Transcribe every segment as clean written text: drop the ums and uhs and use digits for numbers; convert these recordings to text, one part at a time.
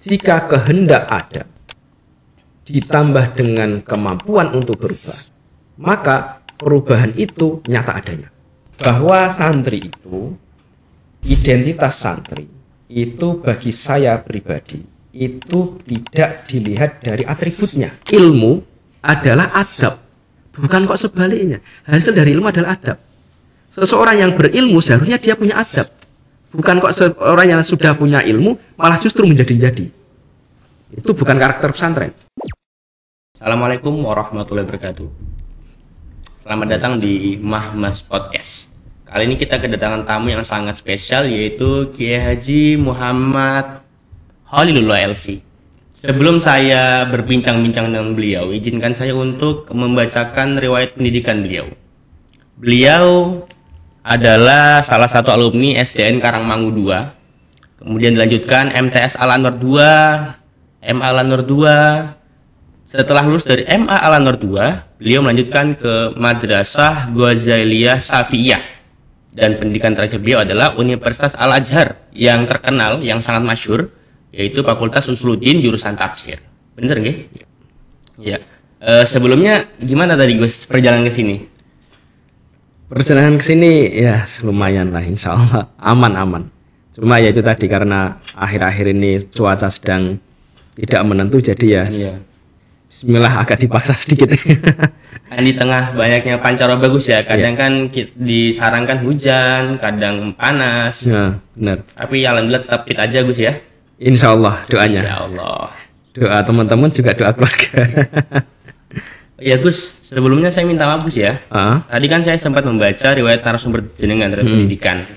Jika kehendak ada, ditambah dengan kemampuan untuk berubah, maka perubahan itu nyata adanya. Bahwa santri itu, identitas santri itu bagi saya pribadi, itu tidak dilihat dari atributnya. Ilmu adalah adab, bukan kok sebaliknya. Hasil dari ilmu adalah adab. Seseorang yang berilmu seharusnya dia punya adab, bukan kok seorang yang sudah punya ilmu malah justru menjadi-jadi. Itu bukan karakter pesantren. Assalamualaikum warahmatullahi wabarakatuh. Selamat datang di Mahmas Podcast. Kali ini kita kedatangan tamu yang sangat spesial, yaitu Kiai Haji Muhammad Khalilullah LC. Sebelum saya berbincang-bincang dengan beliau, izinkan saya untuk membacakan riwayat pendidikan beliau. Beliau adalah salah satu alumni SDN Karangmangu 2, kemudian dilanjutkan MTS Al-Anwar 2, MA Al-Anwar 2. Setelah lulus dari MA Al-Anwar 2, beliau melanjutkan ke Madrasah Ghazailiyah Syafi'iyah, dan pendidikan terakhir beliau adalah Universitas Al-Azhar yang terkenal, yang sangat masyhur, yaitu Fakultas Usuluddin jurusan tafsir. Bener nggih? Ya. Sebelumnya gimana tadi Gus perjalanan ke sini? Perjalanan ke sini ya lumayan lah, insya Allah aman-aman. Cuma ya itu tadi, karena akhir-akhir ini cuaca sedang tidak menentu, jadi ya bismillah agak dipaksa sedikit. Di tengah banyaknya pancaroba bagus ya, kadang kan disarankan hujan, kadang panas. Ya, benar. Tapi alhamdulillah tetap fit aja Gus ya. Insya Allah doanya. Insya Allah. Doa teman-teman juga doa keluarga. Ya Gus, sebelumnya saya minta maaf Gus ya. Tadi kan saya sempat membaca riwayat narasumber jenengan terhadap pendidikan.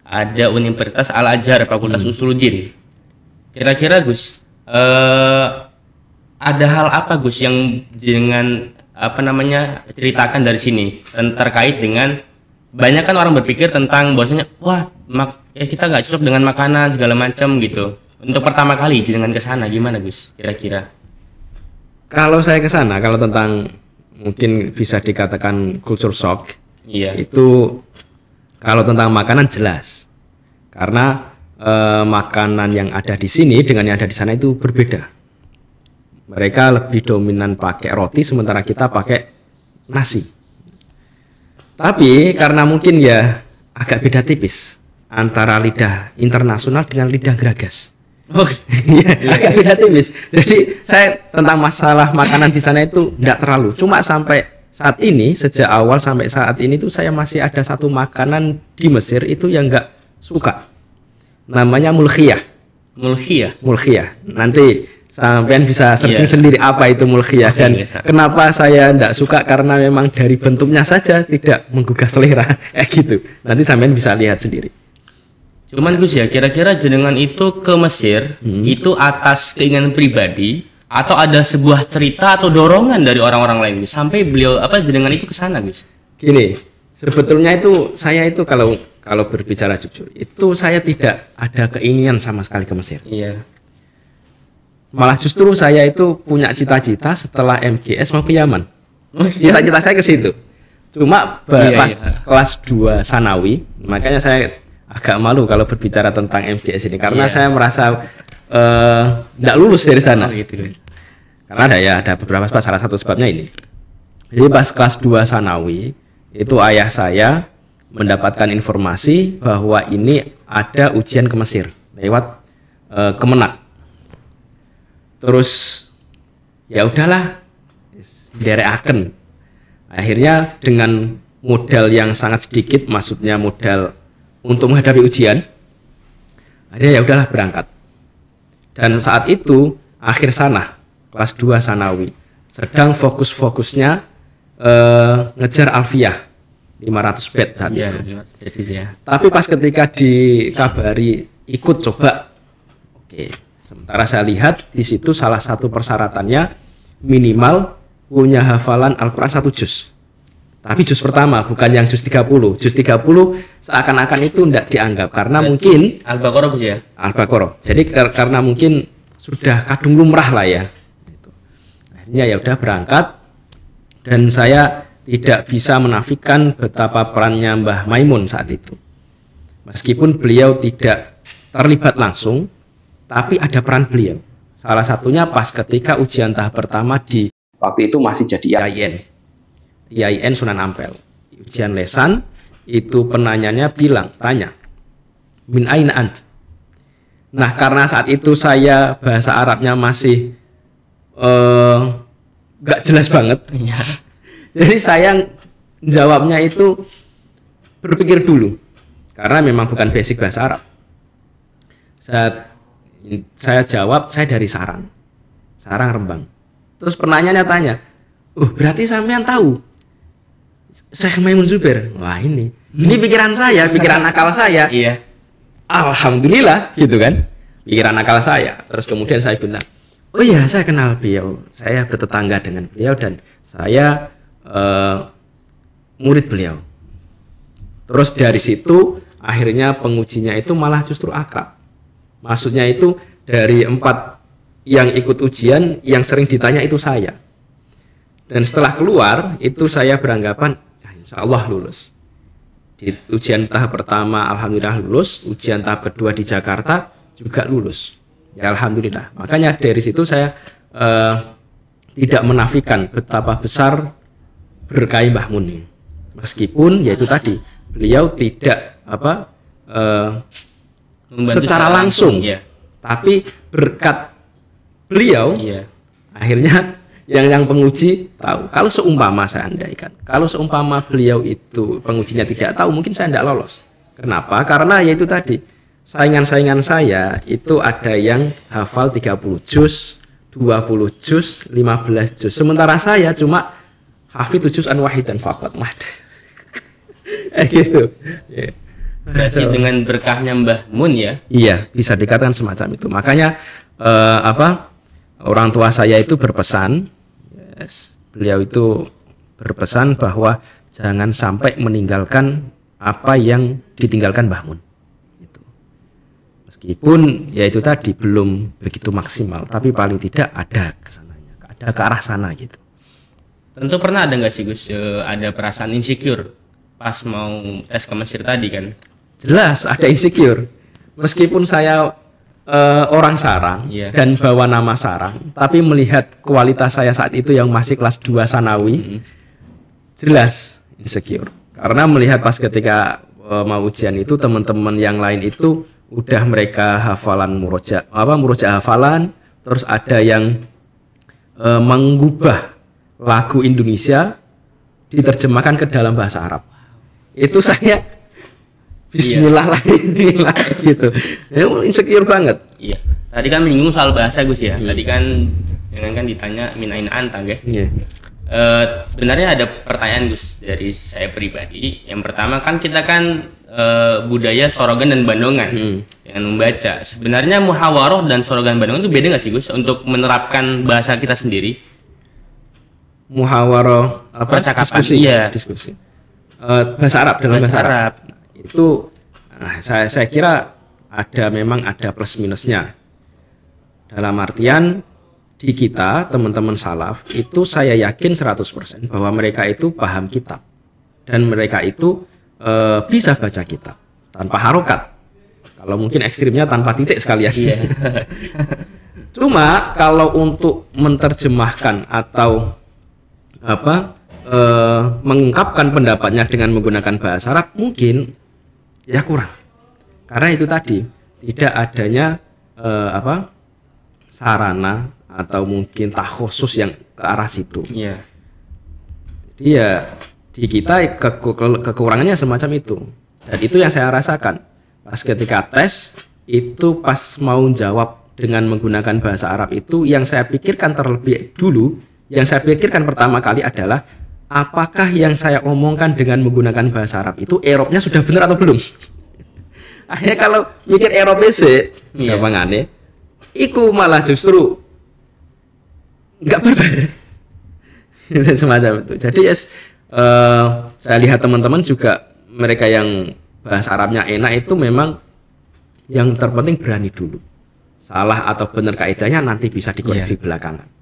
Ada Universitas Al-Azhar, Fakultas Usuluddin. Kira-kira Gus, ada hal apa Gus yang jenengan ceritakan dari sini terkait dengan banyak kan orang berpikir tentang bahwasanya kita nggak cocok dengan makanan segala macam gitu. Untuk pertama kali jenengan ke sana gimana Gus kira-kira? Kalau saya ke sana, kalau tentang mungkin bisa dikatakan culture shock, itu kalau tentang makanan jelas, karena makanan yang ada di sini dengan yang ada di sana itu berbeda. Mereka lebih dominan pakai roti, sementara kita pakai nasi. Tapi karena mungkin ya agak beda tipis antara lidah internasional dengan lidah Geragas. Agak beda tipis. Jadi saya tentang masalah makanan di sana itu enggak terlalu. Cuma sampai saat ini, sejak awal sampai saat ini tuh saya masih ada satu makanan di Mesir itu yang enggak suka. Namanya mulkhiyah. Mulkhiyah. Nanti sampean bisa searching sendiri apa itu mulkhiyah dan kenapa saya enggak suka, karena memang dari bentuknya saja tidak menggugah selera kayak gitu. Nanti sampean bisa lihat sendiri. Cuman Gus ya, kira-kira jenengan itu ke Mesir itu atas keinginan pribadi atau ada sebuah cerita atau dorongan dari orang-orang lain Gus, sampai jenengan itu ke sana Gus? Gini, sebetulnya itu saya itu kalau berbicara jujur, itu saya tidak ada keinginan sama sekali ke Mesir. Iya. Malah justru saya itu punya cita-cita setelah MGS mau ke Yaman. Cita-cita saya ke situ. Cuma pas kelas 2 Sanawi, makanya saya agak malu kalau berbicara tentang MGS ini, karena saya merasa tidak lulus dari sana. Karena ada beberapa sebab, salah satu sebabnya ini. Jadi pas kelas 2 Sanawi itu ayah saya mendapatkan informasi bahwa ini ada ujian ke Mesir lewat Kemenak. Terus ya udahlah, derekaken. Akhirnya dengan modal yang sangat sedikit, maksudnya modal untuk menghadapi ujian, ya udahlah berangkat. Dan saat itu akhir sana, kelas 2 Sanawi, sedang fokus-fokusnya ngejar alfiyah 500 bed saat itu. Tapi pas ketika dikabari ikut coba, sementara saya lihat di situ salah satu persyaratannya minimal punya hafalan Al-Quran 1 juz. Tapi juz pertama, bukan yang juz 30. Juz 30 seakan-akan itu tidak dianggap karena mungkin Al-Baqarah ya. Al-Baqarah. Jadi karena mungkin sudah kadung lumrah lah ya. Akhirnya ya udah berangkat, dan saya tidak bisa menafikan betapa perannya Mbah Maimun saat itu. Meskipun beliau tidak terlibat langsung, tapi ada peran beliau. Salah satunya pas ketika ujian tahap pertama di waktu itu masih jadi IAIN Sunan Ampel. Ujian lesan itu penanyanya tanya, min aina ant. Nah, karena saat itu saya bahasa Arabnya masih nggak jelas banget. Jadi saya jawabnya itu berpikir dulu, karena memang bukan basic bahasa Arab. Saya jawab, saya dari Sarang Rembang. Terus penanyanya tanya, berarti sampean tahu Syekh Maimun Zubair? Wah, ini pikiran saya, pikiran akal saya. Iya. Alhamdulillah, gitu kan, pikiran akal saya. Terus kemudian saya bilang, oh iya, saya kenal beliau, saya bertetangga dengan beliau dan saya murid beliau. Terus dari situ akhirnya pengujinya itu malah justru akrab. Maksudnya itu dari 4 yang ikut ujian, yang sering ditanya itu saya. Dan setelah keluar itu saya beranggapan, ya insya Allah lulus. Di ujian tahap pertama alhamdulillah lulus, ujian tahap kedua di Jakarta juga lulus. Ya alhamdulillah. Makanya dari situ saya tidak menafikan betapa besar berkah Mbah Mun. Meskipun yaitu tadi beliau tidak secara langsung, ya. Tapi berkat beliau, ya. Akhirnya yang penguji tahu. Kalau seumpama saya andaikan, kalau seumpama beliau itu pengujinya tidak tahu, mungkin saya tidak lolos. Kenapa? Karena yaitu tadi saingan-saingan saya itu ada yang hafal 30 juz, 20 juz, 15 juz. Sementara saya cuma hafid juz'an wahidan faqat. Gitu. Yeah. Berarti dengan berkahnya Mbah Mun ya? Iya, bisa dikatakan semacam itu. Makanya orang tua saya itu berpesan, beliau itu berpesan bahwa jangan sampai meninggalkan apa yang ditinggalkan Mbah Mun. Gitu. Meskipun ya itu tadi belum begitu maksimal, tapi paling tidak ada kesananya, ada ke arah sana gitu. Tentu pernah ada nggak sih Gus, ada perasaan insecure pas mau tes ke Mesir tadi kan? Jelas ada insecure. Meskipun saya orang Sarang, yeah, dan bawa nama Sarang, tapi melihat kualitas saya saat itu yang masih kelas 2 Sanawi, jelas insecure. Karena melihat pas ketika mau ujian itu teman-teman yang lain itu udah mereka hafalan muroja hafalan, terus ada yang mengubah lagu Indonesia diterjemahkan ke dalam bahasa Arab. Itu saya Bismillah lah, Bismillah gitu. Ya, insecure banget. Iya. Tadi kan menyinggung soal bahasa Gus ya. Tadi kan jangan kan ditanya min aina anta ya. Iya. Sebenarnya ada pertanyaan Gus dari saya pribadi. Yang pertama kan kita kan budaya Sorogan dan Bandongan dengan membaca. Sebenarnya muhawaroh dan Sorogan Bandongan itu beda nggak sih Gus untuk menerapkan bahasa kita sendiri? Muhawaroh percakapan, diskusi. Iya. Diskusi. Bahasa Arab dalam bahasa Arab. Itu saya kira memang ada plus minusnya. Dalam artian di kita teman-teman salaf itu saya yakin 100% bahwa mereka itu paham kitab dan mereka itu bisa baca kitab tanpa harokat. Kalau mungkin ekstrimnya tanpa titik sekalian. Iya. Cuma kalau untuk menerjemahkan atau mengungkapkan pendapatnya dengan menggunakan bahasa Arab mungkin ya kurang, karena itu tadi tidak adanya sarana atau mungkin takhusus yang ke arah situ. Yeah. Jadi ya di kita kekurangannya semacam itu, dan itu yang saya rasakan pas ketika tes itu, pas mau jawab dengan menggunakan bahasa Arab itu yang saya pikirkan terlebih dulu, yang saya pikirkan pertama kali adalah apakah yang saya omongkan dengan menggunakan bahasa Arab itu Eropnya sudah benar atau belum? Akhirnya kalau mikir Eropnya sih, gampangane, iku malah justru nggak berbar. Semacam itu. Jadi saya lihat teman-teman juga mereka yang bahasa Arabnya enak itu memang yang terpenting berani dulu. Salah atau benar kaidahnya nanti bisa dikoreksi belakangan.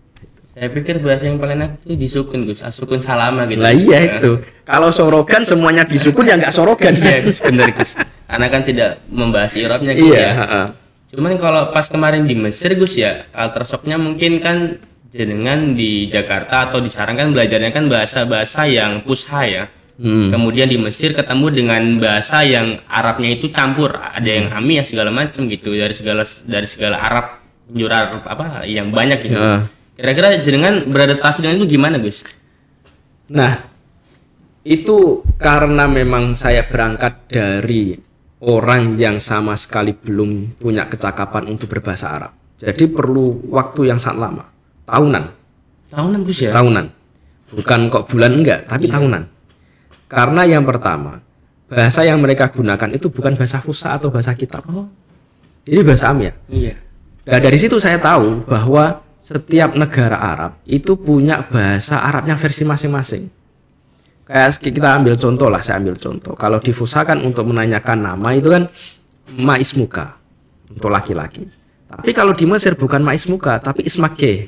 Saya pikir bahasa yang paling enak itu disukun Gus, asukun salama gitu. Lah iya itu. Kalau sorogan semuanya disukun ya nggak sorogan. Iya Gus, benar Gus. Karena kan tidak membahas i'rabnya gitu ya. Cuman kalau pas kemarin di Mesir Gus ya, culture shocknya mungkin kan jenengan di Jakarta atau di Sarang kan belajarnya kan bahasa-bahasa yang Fusha ya. Kemudian di Mesir ketemu dengan bahasa yang Arabnya itu campur, ada yang Ami ya segala macam gitu, dari segala Arab, penjuru Arab apa yang banyak gitu. Kira-kira jenengan beradaptasi dengan itu gimana Gus? Nah, itu karena memang saya berangkat dari orang yang sama sekali belum punya kecakapan untuk berbahasa Arab. Jadi perlu waktu yang sangat lama, tahunan Gus ya? Tahunan, bukan kok bulan enggak, tapi tahunan. Karena yang pertama, bahasa yang mereka gunakan itu bukan bahasa Fusha atau bahasa kitab. Ini bahasa Amya. Iya. Nah, dari situ saya tahu bahwa setiap negara Arab itu punya bahasa Arabnya versi masing-masing. Kayak kita ambil contoh lah, saya ambil contoh. Kalau di Fusha kan untuk menanyakan nama itu kan Ma'ismuka untuk laki-laki. Tapi kalau di Mesir bukan Ma'ismuka, tapi Ismake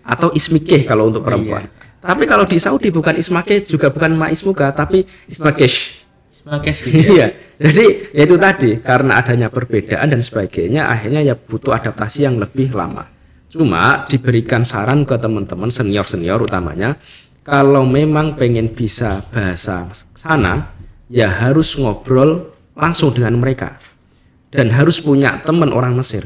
atau Ismike kalau untuk perempuan. Tapi kalau di Saudi bukan Ismake, juga bukan Ma'ismuka, tapi Ismakesh. Iya. Jadi ya itu tadi, karena adanya perbedaan dan sebagainya, akhirnya ya butuh adaptasi yang lebih lama. Cuma diberikan saran ke teman-teman senior-senior utamanya, kalau memang pengen bisa bahasa sana, ya harus ngobrol langsung dengan mereka. Dan harus punya teman orang Mesir.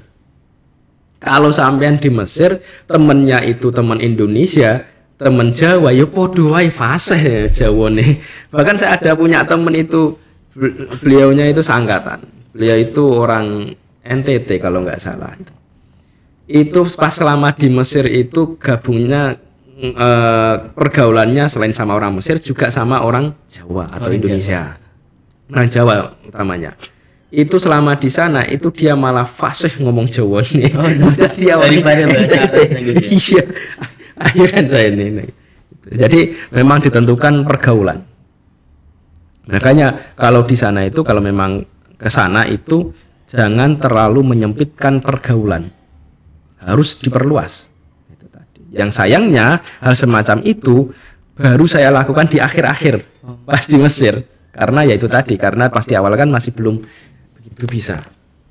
Kalau sampean di Mesir, temennya itu teman Indonesia, teman Jawa, ya podo wae fasih Jawa nih. Bahkan saya ada punya teman itu, beliaunya itu seangkatan. Beliau itu orang NTT kalau nggak salah. Itu pas selama di Mesir itu gabungnya pergaulannya selain sama orang Mesir juga sama orang Jawa atau Indonesia. Orang Jawa utamanya. Itu selama di sana itu dia malah fasih ngomong Jawa nih. Dia daripada bahasa Inggris. Iya. Akhirnya saya ini. Jadi memang ditentukan pergaulan. Makanya kalau di sana itu kalau memang ke sana itu jangan terlalu menyempitkan pergaulan. Harus diperluas. Yang sayangnya hal semacam itu baru saya lakukan di akhir-akhir pas di Mesir, karena ya itu tadi, karena pas di awal kan masih belum begitu bisa.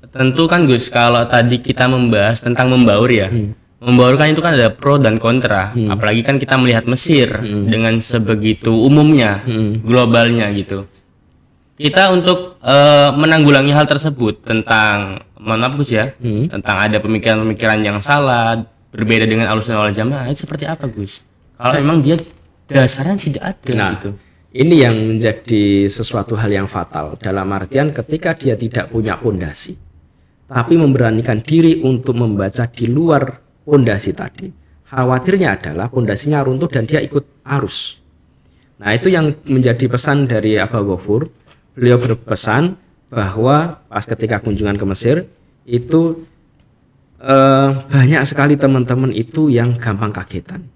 Tentu kan Gus, kalau tadi kita membahas tentang membaur ya, membaur kan itu kan ada pro dan kontra, apalagi kan kita melihat Mesir dengan sebegitu umumnya, globalnya gitu. Kita untuk menanggulangi hal tersebut tentang, mohon maaf Gus ya, tentang ada pemikiran-pemikiran yang salah, berbeda dengan Ahlussunnah wal Jamaah, itu seperti apa Gus? Kalau memang dia dasarnya tidak ada gitu. Ini yang menjadi sesuatu hal yang fatal, dalam artian ketika dia tidak punya pondasi, tapi memberanikan diri untuk membaca di luar pondasi tadi. Khawatirnya adalah pondasinya runtuh dan dia ikut arus. Nah, itu yang menjadi pesan dari Aba Ghafur. Beliau berpesan bahwa pas ketika kunjungan ke Mesir itu banyak sekali teman-teman itu yang gampang kagetan.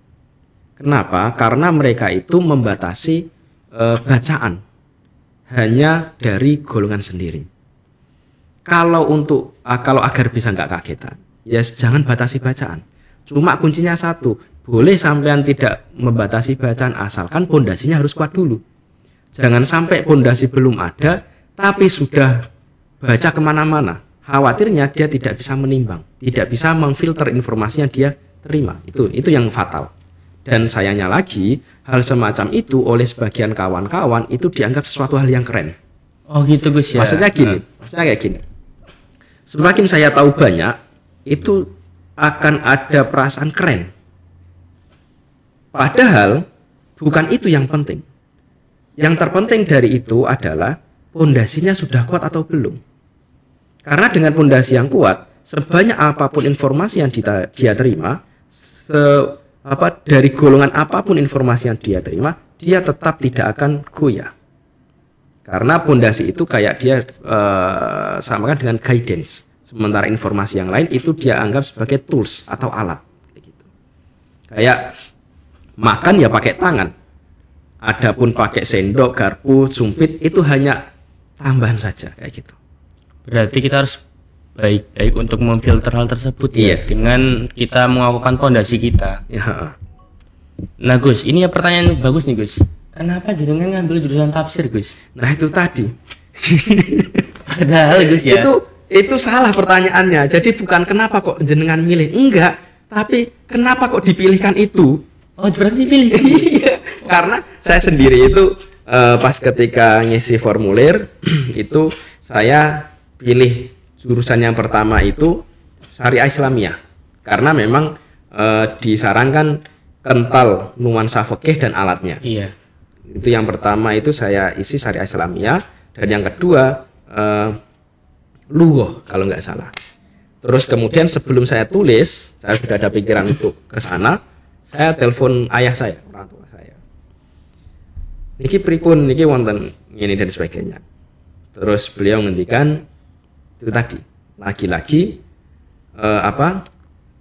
Kenapa? Karena mereka itu membatasi bacaan hanya dari golongan sendiri. Kalau agar bisa nggak kagetan, ya jangan batasi bacaan. Cuma kuncinya satu, boleh sampean tidak membatasi bacaan asalkan pondasinya harus kuat dulu. Jangan sampai pondasi belum ada, tapi sudah baca kemana-mana. Khawatirnya dia tidak bisa menimbang, tidak bisa memfilter informasi yang dia terima. Itu yang fatal. Dan sayangnya lagi, hal semacam itu oleh sebagian kawan-kawan itu dianggap sesuatu hal yang keren. Oh gitu Gus ya. Maksudnya kayak gini. Semakin saya tahu banyak, itu akan ada perasaan keren. Padahal bukan itu yang penting. Yang terpenting dari itu adalah pondasinya sudah kuat atau belum. Karena dengan pondasi yang kuat, sebanyak apapun informasi yang dia terima, dari golongan apapun informasi yang dia terima, dia tetap tidak akan goyah. Karena pondasi itu kayak dia samakan dengan guidance. Sementara informasi yang lain itu dia anggap sebagai tools atau alat. Kayak makan ya pakai tangan. Adapun pakai sendok, garpu, sumpit itu hanya tambahan saja kayak gitu. Berarti kita harus baik-baik untuk memfilter hal tersebut ya, dengan kita mengakukan pondasi kita. Ya. Nah Gus, ini ya pertanyaan bagus nih Gus. Kenapa jenengan ngambil jurusan tafsir Gus? Nah itu tadi. Padahal Gus ya. itu salah pertanyaannya. Jadi bukan kenapa kok jenengan milih, enggak, tapi kenapa kok dipilihkan itu? Oh, berarti pilih. Iya, karena saya sendiri itu pas ketika ngisi formulir itu saya pilih jurusan yang pertama itu Syariah Islamiyah. Karena memang disarankan kental nuansa fikih dan alatnya. Iya. Itu yang pertama itu saya isi Syariah Islamiyah, dan yang kedua lughah kalau nggak salah. Terus kemudian sebelum saya tulis, saya sudah ada pikiran untuk ke sana. Saya telepon ayah saya, orang tua saya. Niki pripun, niki wonten ini dan sebagainya. Terus beliau ngendikan itu tadi, lagi-lagi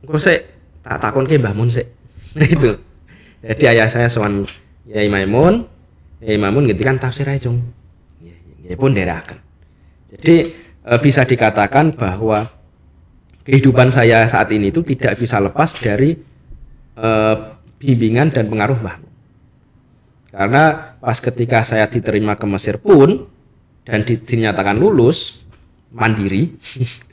kok saya tak takon ke Mbah Mun sik. Itu. Jadi ayah saya sowan Yai Maimun ngendikan tafsir ae, Cung. Nggih pun ndherekaken. Jadi bisa dikatakan bahwa kehidupan saya saat ini itu tidak bisa lepas dari bimbingan dan pengaruh Mbah Mun. Karena pas ketika saya diterima ke Mesir pun dan dinyatakan lulus mandiri,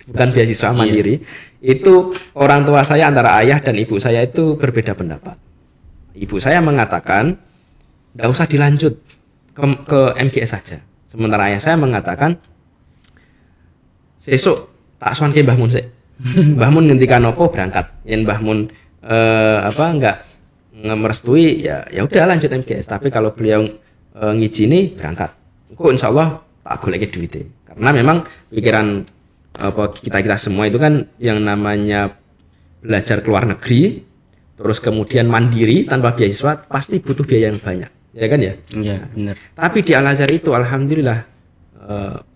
bukan beasiswa mandiri, itu orang tua saya antara ayah dan ibu saya itu berbeda pendapat. Ibu saya mengatakan tidak usah dilanjut ke MGS saja. Sementara ayah saya mengatakan sesuk tak sowan ke Mbah Mun sik. Mbah Mun ngendikan apa berangkat. Yen Mbah Mun enggak merestui ya udah lanjut MGS. Tapi kalau beliau ngizini berangkat, engko insyaallah tak goleki duite. Karena memang pikiran kita semua itu kan yang namanya belajar ke luar negeri, terus kemudian mandiri tanpa beasiswa pasti butuh biaya yang banyak, ya kan ya? Iya, benar. Tapi di Al-Azhar itu alhamdulillah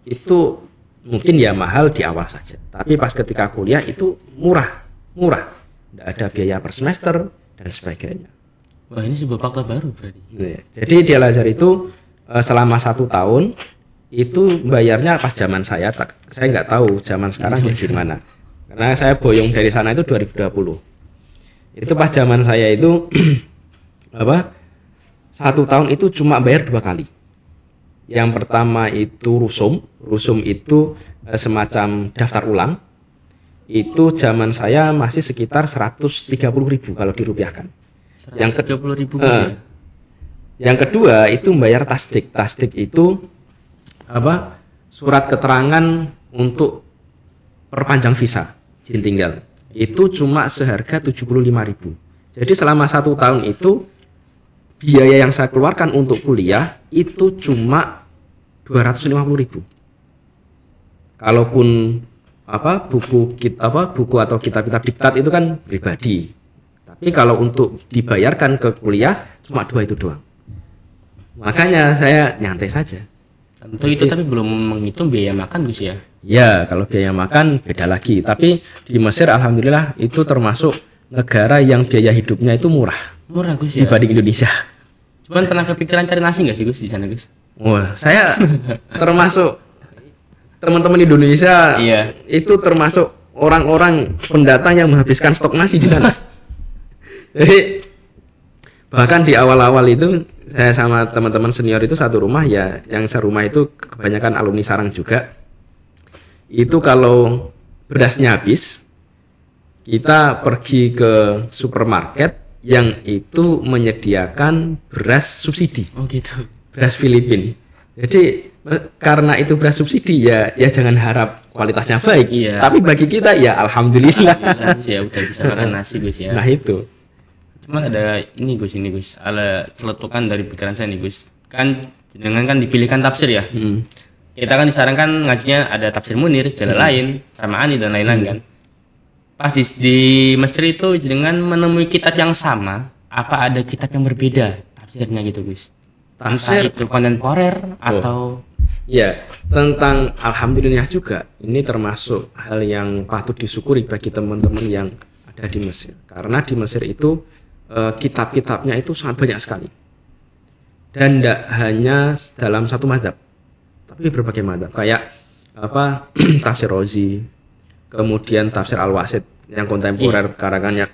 itu mungkin ya mahal di awal saja. Tapi pas ketika kuliah itu murah. Tidak ada biaya per semester dan sebagainya. Wah, ini sebuah fakta baru berarti. Ya, jadi di Al-Azhar itu selama 1 tahun itu bayarnya pas zaman saya nggak tahu zaman sekarang gimana. Karena saya boyong dari sana itu 2020. Itu pas zaman saya itu 1 tahun itu cuma bayar 2 kali. Yang pertama itu rusum itu semacam daftar ulang. Itu zaman saya masih sekitar 130.000 kalau dirupiahkan. 130.000 Yang kedua itu membayar tasdik. Tasdik itu surat keterangan untuk perpanjang visa izin tinggal. Itu cuma seharga 75.000. Jadi selama 1 tahun itu biaya yang saya keluarkan untuk kuliah itu cuma 250.000. Kalaupun buku atau kitab-kitab diktat itu kan pribadi. Tapi kalau untuk dibayarkan ke kuliah cuma 2 itu doang. Makanya saya nyantai saja. Tentu itu tapi belum menghitung biaya makan Gus ya. Ya, kalau biaya makan beda lagi. Tapi di Mesir alhamdulillah itu termasuk negara yang biaya hidupnya itu murah. Murah Gus ya. Dibanding Indonesia. Cuman pernah kepikiran cari nasi nggak sih Gus di sana Gus? Wah, saya termasuk teman-teman Indonesia. Iya. Itu termasuk orang-orang pendatang yang menghabiskan stok nasi di sana. Jadi bahkan di awal-awal itu saya sama teman-teman senior itu satu rumah ya, yang serumah itu kebanyakan alumni Sarang juga. Itu kalau berasnya habis, kita pergi ke supermarket yang itu menyediakan beras subsidi. Oh gitu. Beras Filipin. Jadi karena itu beras subsidi ya jangan harap kualitasnya baik. Iya. Tapi bagi kita ya alhamdulillah. Ya udah bisa makan nasi Gus ya. Nah itu. Cuman ada ini Gus, ada celetukan dari pikiran saya nih Gus. Kan jenengan kan dipilihkan tafsir ya. Kita kan disarankan ngajinya ada tafsir Munir, Jalalain, sama Ani dan lain-lain kan. Pas di Mesir itu jenengan menemui kitab yang sama, apa ada kitab yang berbeda tafsirnya gitu Gus? Tafsir itu kontemporer atau ya, tentang alhamdulillah juga ini termasuk hal yang patut disyukuri bagi teman-teman yang ada di Mesir. Karena di Mesir itu kitab-kitabnya itu sangat banyak sekali. Dan tidak hanya dalam satu mazhab, tapi berbagai mazhab. Kayak tafsir Rozi, kemudian tafsir Al-Wasit yang kontemporer karangannya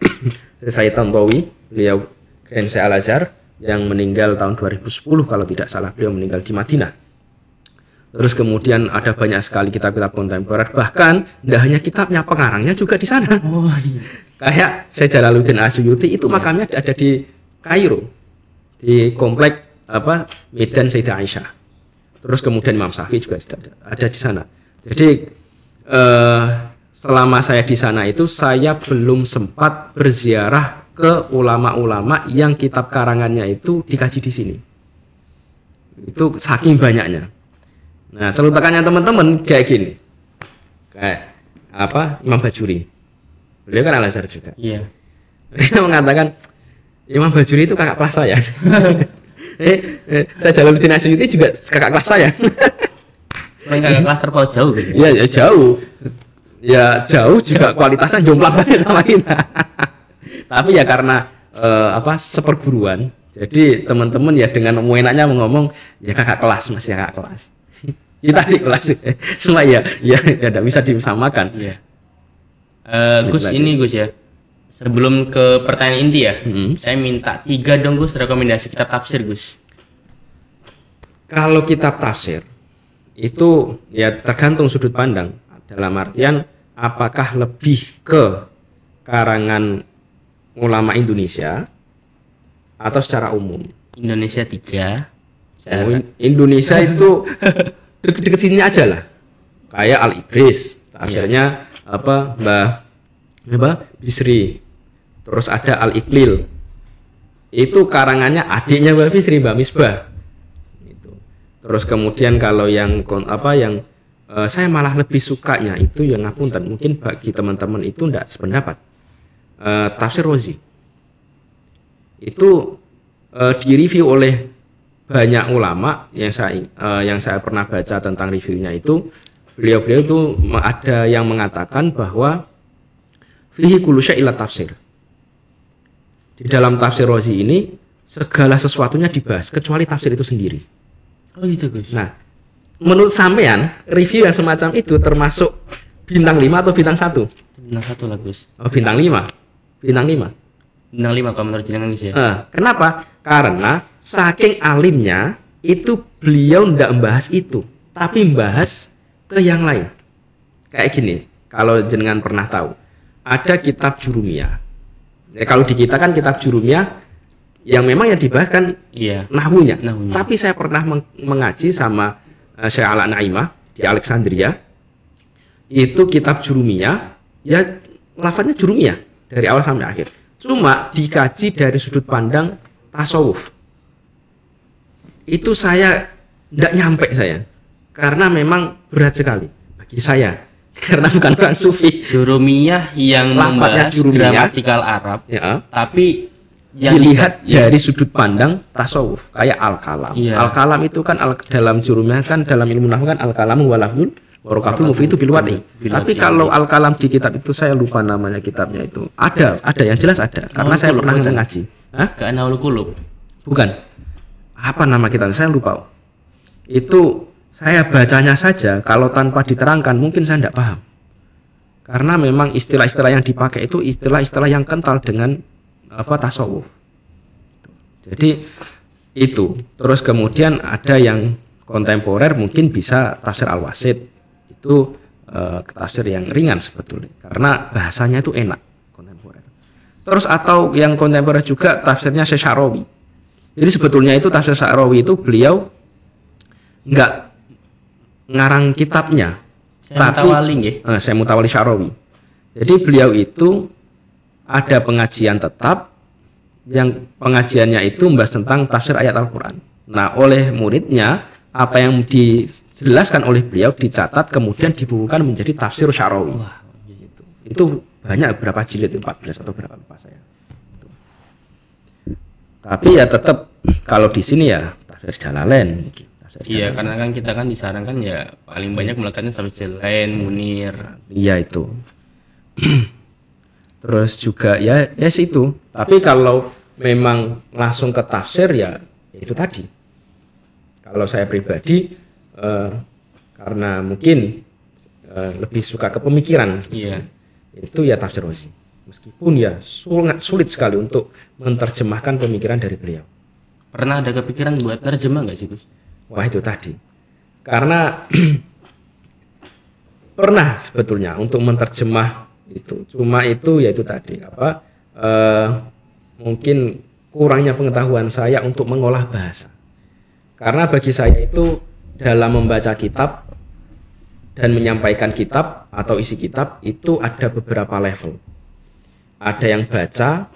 Sayyid Tantawi, beliau Grand Syekh Al-Azhar yang meninggal tahun 2010 kalau tidak salah, beliau meninggal di Madinah. Terus kemudian ada banyak sekali kitab-kitab kontemporer, bahkan tidak hanya kitabnya, pengarangnya juga di sana. Oh iya. Kayak Syekh Jalaluddin Asyuyuti itu makamnya ada di Kairo, di komplek Medan Sayyidah Aisyah. Terus kemudian Imam Syafi'i juga ada di sana. Jadi selama saya di sana itu saya belum sempat berziarah ke ulama-ulama yang kitab karangannya itu dikaji di sini. Itu saking banyaknya. Nah, celutukannya teman-teman kayak gini. Kayak Imam Bajuri. Beliau kan Al-Azhar juga. Iya. Dia mengatakan Imam Bajuri itu kakak kelas saya. Saya Jalaluddin Asyuyuti juga kakak kelas saya. Kakak kelas terpaut jauh gitu. Iya, ya jauh. Ya jauh juga kualitasnya jomplang banget sama kita. Tapi ya karena seperguruan. Jadi teman-teman ya dengan enaknya ngomong ya kakak kelas, masih kakak kelas. Kita di kelas semua ya tidak bisa disamakan. Iya. Gus ini Gus ya. Sebelum ke pertanyaan inti ya, saya minta 3 dong Gus rekomendasi kitab tafsir Gus. Kalau kitab tafsir itu ya tergantung sudut pandang. Dalam artian apakah lebih ke karangan ulama Indonesia atau secara umum? Indonesia 3. Indonesia itu deket-deket sini aja lah, kayak Al-Ibris tafsirnya Mbah Bisri, terus ada Al-Iqlil itu karangannya adiknya Mbah Bisri, Mbah Misbah itu. Terus kemudian kalau yang saya malah lebih sukanya itu yang ngapunten, mungkin bagi teman-teman itu tidak sependapat, tafsir Rozi itu direview oleh banyak ulama yang saya pernah baca tentang reviewnya itu, beliau itu ada yang mengatakan bahwa fihi kullu syai'in tafsir. Di dalam tafsir Rozi ini segala sesuatunya dibahas kecuali tafsir itu sendiri. Oh itu Gus. Nah, menurut sampean review yang semacam itu termasuk bintang 5 atau bintang 1? Bintang 1 lah Gus. Oh, bintang 5. Bintang 5. Bintang 5 kalau menurut jenengan Gus ya. Kenapa? Karena saking alimnya itu beliau tidak membahas itu, tapi membahas ke yang lain. Kayak gini, kalau jenengan pernah tahu, ada kitab Jurumiyah. Kalau di kita kan kitab Jurumiyah yang memang yang dibahas kan nahwunya. Tapi saya pernah mengaji sama Syekh Ala Naimah di Alexandria. Itu kitab Jurumiyah, ya lafadznya Jurumiyah dari awal sampai akhir. Cuma dikaji dari sudut pandang tasawuf. Itu saya tidak nyampe karena memang berat sekali bagi saya karena bukan orang sufi. Jurumiyah yang membahas gramatikal Arab, tapi yang dilihat dari sudut pandang tasawuf, kayak al-kalam. Al-kalam itu kan dalam Jurumiyah kan dalam ilmu nahwu kan al-kalam wa lafzul wa rukabul mufi itu bilwadi. Tapi kalau al-kalam di kitab itu saya lupa namanya kitabnya itu. Ada yang jelas ada karena saya pernah mengaji. Naul Qulub. Bukan. Apa nama kitabnya? Saya lupa. Itu saya bacanya saja, kalau tanpa diterangkan mungkin saya tidak paham. Karena memang istilah-istilah yang dipakai itu istilah-istilah yang kental dengan tasawuf. Jadi itu. Terus kemudian ada yang kontemporer mungkin bisa tafsir Al-Wasit. Itu tafsir yang ringan sebetulnya karena bahasanya itu enak, kontemporer. Terus atau yang kontemporer juga tafsirnya Syekh Syarawi. Jadi sebetulnya itu tafsir Syarawi itu beliau enggak ngarang kitabnya, tapi Syekh Mutawalli Syarawi. Jadi beliau itu ada pengajian tetap yang pengajiannya itu membahas tentang tafsir ayat Al-Quran. Nah, oleh muridnya apa yang dijelaskan oleh beliau dicatat kemudian dibukukan menjadi tafsir Syarawi. Itu banyak berapa jilid, 14 atau berapa lupa saya. Tapi ya tetap kalau di sini ya tafsir Jalalain mungkin. Iya, karena kan kita kan disarankan ya paling banyak melakukannya tafsir Jalalain, Munir. Iya itu. Terus juga ya itu. Tapi kalau memang langsung ke tafsir ya itu tadi. Kalau saya pribadi karena mungkin lebih suka ke pemikiran. Iya. Itu ya tafsir Razi. Meskipun ya sulit sekali untuk menerjemahkan pemikiran dari beliau. Pernah ada kepikiran buat nerjemah nggak sih Gus? Wah itu tadi. Karena pernah sebetulnya untuk menerjemah itu, cuma itu yaitu tadi apa mungkin kurangnya pengetahuan saya untuk mengolah bahasa. Karena bagi saya itu dalam membaca kitab dan menyampaikan kitab atau isi kitab itu ada beberapa level. Ada yang baca,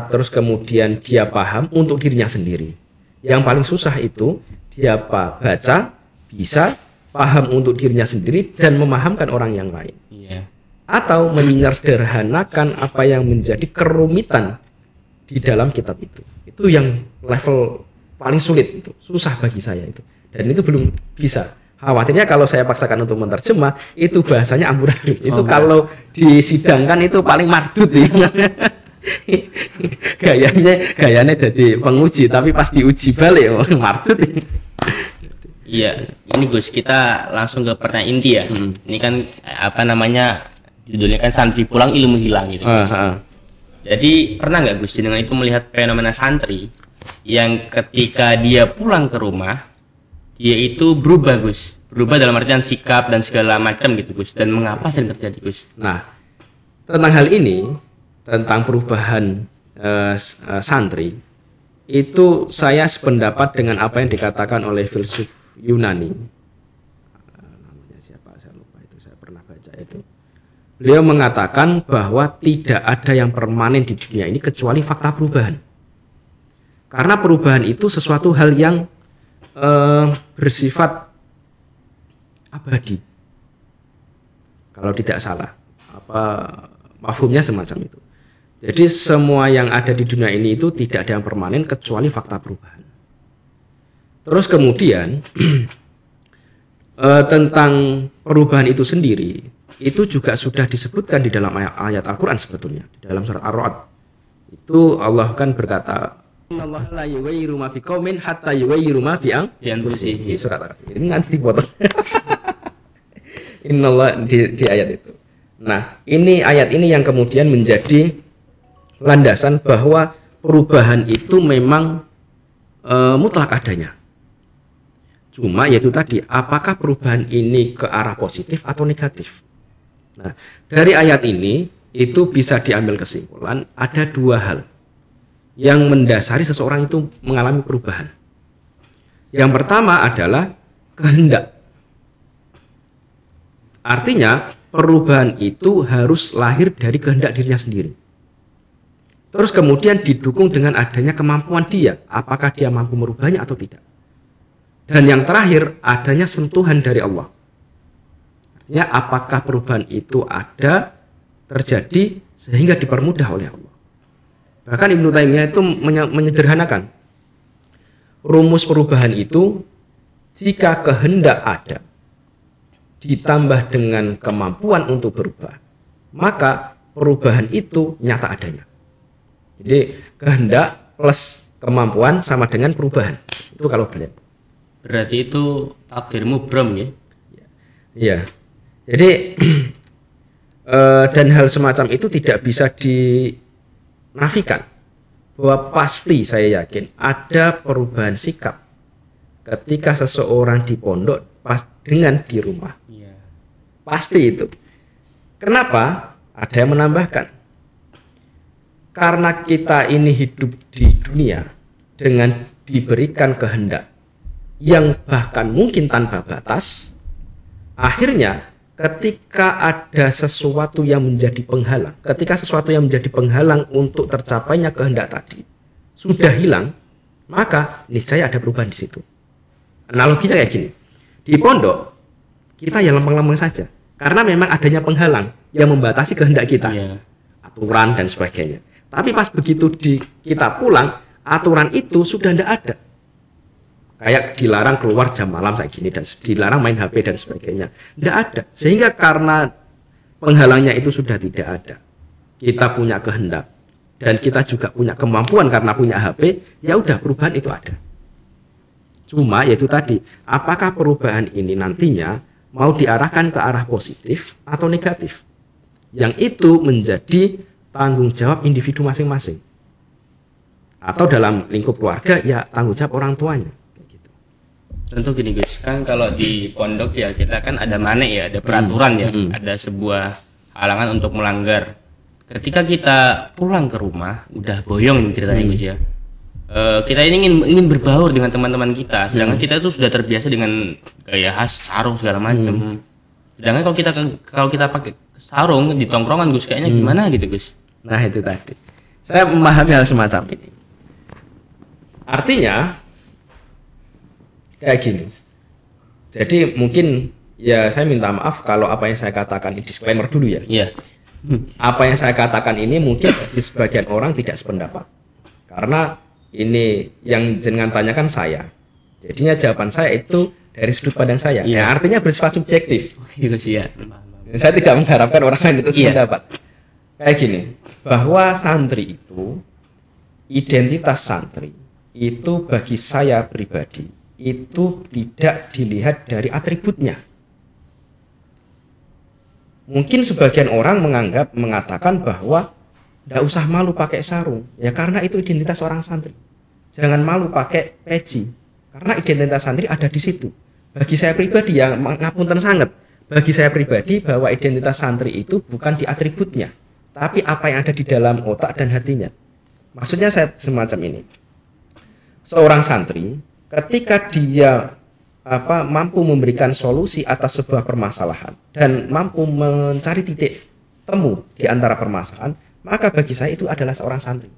terus kemudian dia paham untuk dirinya sendiri. Yang paling susah itu dia baca, bisa paham untuk dirinya sendiri dan memahamkan orang yang lain. Atau menyederhanakan apa yang menjadi kerumitan di dalam kitab itu. Itu yang level paling sulit, itu susah bagi saya itu. Dan itu belum bisa. Khawatirnya kalau saya paksakan untuk menerjemah, itu bahasanya amburadul. Itu kalau disidangkan itu paling mardut ya. gayanya jadi penguji, tapi pas diuji balik mardut. Iya, ini Gus, kita langsung ke pertanyaan inti ya. Ini kan apa namanya, judulnya kan santri pulang ilmu hilang gitu. Jadi pernah nggak Gus dengan itu melihat fenomena santri yang ketika dia pulang ke rumah dia itu berubah Gus, berubah dalam artian sikap dan segala macam gitu Gus, dan mengapa sering terjadi Gus? Nah, tentang hal ini, tentang perubahan santri, itu saya sependapat dengan apa yang dikatakan oleh filsuf Yunani. Namanya siapa? Saya lupa itu. Saya pernah baca itu. Beliau mengatakan bahwa tidak ada yang permanen di dunia ini kecuali fakta perubahan. Karena perubahan itu sesuatu hal yang bersifat abadi. Kalau tidak salah, mafhumnya semacam itu. Jadi semua yang ada di dunia ini itu tidak ada yang permanen kecuali fakta perubahan. Terus kemudian tentang perubahan itu sendiri, itu juga sudah disebutkan di dalam ayat Al-Quran sebetulnya. Di dalam surat Ar-Ra'd itu Allah kan berkata, Innallaha la yughayyiru ma biqaumin hatta yughayyiru ma bi anfusihim. Surat Ar-Ra'd. Ini nanti dipotong. Innallah di ayat itu. Nah, ini ayat ini yang kemudian menjadi landasan bahwa perubahan itu memang mutlak adanya. Cuma yaitu tadi, apakah perubahan ini ke arah positif atau negatif? Nah, dari ayat ini itu bisa diambil kesimpulan ada dua hal yang mendasari seseorang itu mengalami perubahan. Yang pertama adalah kehendak. Artinya perubahan itu harus lahir dari kehendak dirinya sendiri. Terus kemudian didukung dengan adanya kemampuan dia, apakah dia mampu merubahnya atau tidak. Dan yang terakhir, adanya sentuhan dari Allah. Artinya apakah perubahan itu ada, terjadi, sehingga dipermudah oleh Allah. Bahkan Ibnu Taimiyah itu menyederhanakan. Rumus perubahan itu, jika kehendak ada, ditambah dengan kemampuan untuk berubah, maka perubahan itu nyata adanya. Jadi kehendak plus kemampuan sama dengan perubahan. Itu kalau beliau. Berarti itu takdirmu Bram ya? Iya. Jadi dan hal semacam itu tidak bisa dinafikan bahwa pasti saya yakin ada perubahan sikap ketika seseorang di pondok pas dengan di rumah. Iya. Pasti itu. Kenapa? Ada yang menambahkan. Karena kita ini hidup di dunia dengan diberikan kehendak yang bahkan mungkin tanpa batas, akhirnya ketika ada sesuatu yang menjadi penghalang, ketika sesuatu yang menjadi penghalang untuk tercapainya kehendak tadi sudah hilang, maka niscaya ada perubahan di situ. Analoginya kayak gini, di pondok kita ya lempeng-lempeng saja, karena memang adanya penghalang yang membatasi kehendak kita, aturan dan sebagainya. Tapi pas begitu kita pulang, aturan itu sudah tidak ada. Kayak dilarang keluar jam malam kayak gini dan dilarang main HP dan sebagainya. Tidak ada. Sehingga karena penghalangnya itu sudah tidak ada, kita punya kehendak dan kita juga punya kemampuan karena punya HP, ya udah perubahan itu ada. Cuma yaitu tadi, apakah perubahan ini nantinya mau diarahkan ke arah positif atau negatif? Yang itu menjadi tanggung jawab individu masing-masing. Atau dalam lingkup keluarga ya tanggung jawab orang tuanya. Tentu gini Gus, kan kalau di pondok ya kita kan ada manek ya, ada peraturan ya, ada sebuah halangan untuk melanggar. Ketika kita pulang ke rumah, udah boyong ceritanya Gus ya. Kita ini ingin berbaur dengan teman-teman kita, sedangkan kita itu sudah terbiasa dengan gaya khas sarung segala macam. Sedangkan kalau kita pakai sarung di tongkrongan Gus kayaknya gimana gitu Gus. Nah itu tadi. Saya memahami hal semacam ini. Artinya kayak gini. Jadi mungkin ya saya minta maaf kalau apa yang saya katakan ini disclaimer dulu ya. Iya. Apa yang saya katakan ini mungkin bagi sebagian orang tidak sependapat. Karena ini yang jenengan tanyakan saya. Jadinya jawaban saya itu dari sudut pandang saya. Iya. Ya, artinya bersifat subjektif. Iya. Saya tidak mengharapkan orang lain itu sependapat. Kayak gini, bahwa santri itu, identitas santri itu bagi saya pribadi itu tidak dilihat dari atributnya. Mungkin sebagian orang mengatakan bahwa tidak usah malu pakai sarung, ya karena itu identitas orang santri. Jangan malu pakai peci, karena identitas santri ada di situ. Bagi saya pribadi yang ngapunten sangat, bagi saya pribadi bahwa identitas santri itu bukan di atributnya, tapi apa yang ada di dalam otak dan hatinya. Maksudnya saya semacam ini. Seorang santri ketika dia mampu memberikan solusi atas sebuah permasalahan dan mampu mencari titik temu di antara permasalahan, maka bagi saya itu adalah seorang santri.